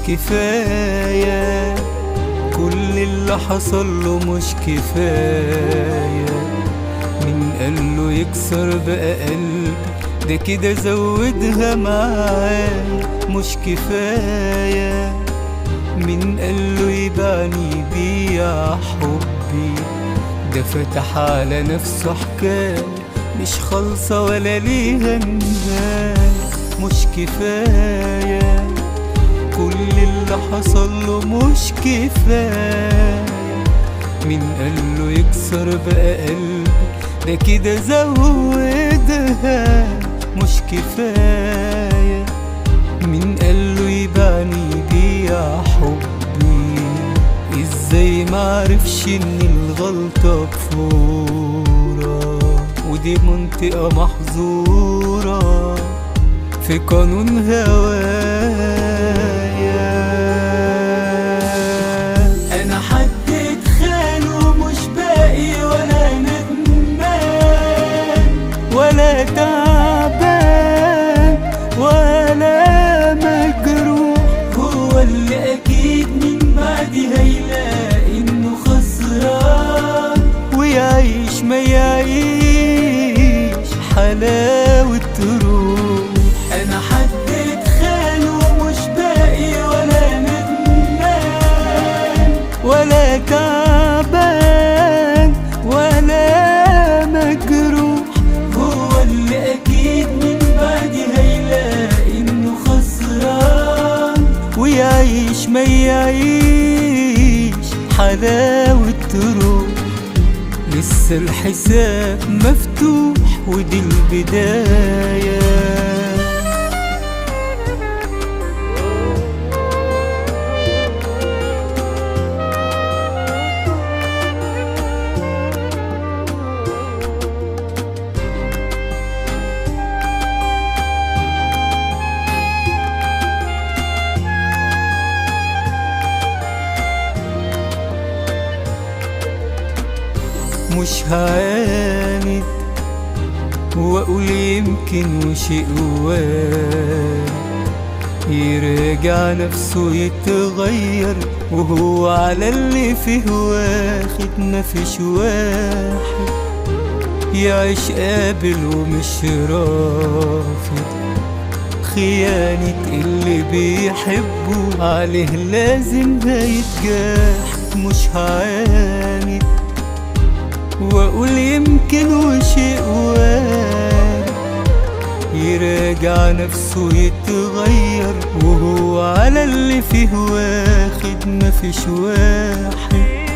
كفاية، كل اللي حصل له مش كفاية. مين قاله يكسر بقى قلبي؟ ده كده زودها معاه مش كفاية. مين قاله يبعني بيع حبي؟ ده فتح على نفسه حكاية مش خالصة ولا ليها نهاية. مش كفاية، كل اللي حصل له مش كفاية. مين قاله يكسر بقى قلبي؟ ده كده زودها مش كفاية. مين قاله يبعني بيع حبي؟ ازاي معرفش ان الغلطة بفورة، ودي منطقة محظورة في قانون هوايا. انا حد اتخان ومش باقي ولا ندمان ولا تعبان ولا مجروح. هو اللي اكيد من بعدي هيلاقي انه خسران، ويعيش ما يعيش حلاوة روح. انا حد اتخان ومش باقي ولا ندمان ولا تعبان ولا مجروح. هو اللي اكيد من بعدي هيلاقي انه خسران، ويعيش ما يعيش حلاوة روح. لسه الحساب مفتوح ودي البداية. مش هعاند واقول يمكن وشيء وارد، يراجع نفسه يتغير وهو على اللي فيه واخد. مفيش واحد يعيش قابل ومش رافض خيانة اللي بيحبه، عليه لازم هيتجاح. مش هعاند واقول يمكن وشيء وارد، يراجع نفسه يتغير وهو على اللي فيه واخد. مفيش واحد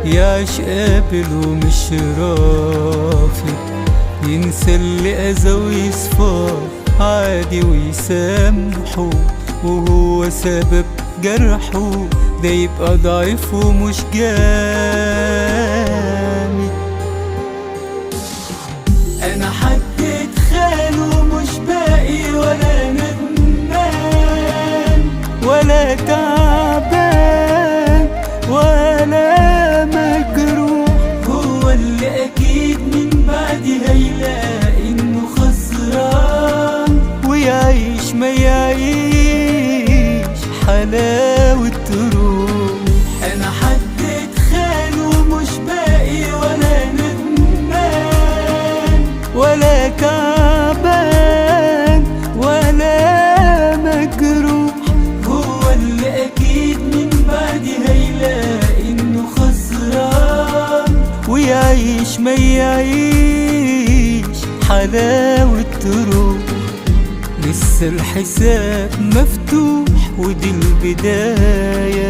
يعيش قابل ومش رافض، ينسى اللي أذى ويصفى عادي ويسامحه، وهو سبب جرحه ده يبقى ضعيف ومش جامد. انا حد اتخان ومش باقي ولا ندمان ولا تعبان ولا مجروح. هو اللي اكيد من بعدي هيلاقي انه خسران، ويعيش ما يعيش حلاوة روح. انا حد اتخان ومش باقي ولا ندمان ولا تعبان ولا مجروح. هو اللي اكيد من بعدي هيلاقي انه خسران، ويعيش ما يعيش حلاوة روح. لسه الحساب مفتوح ودي البداية.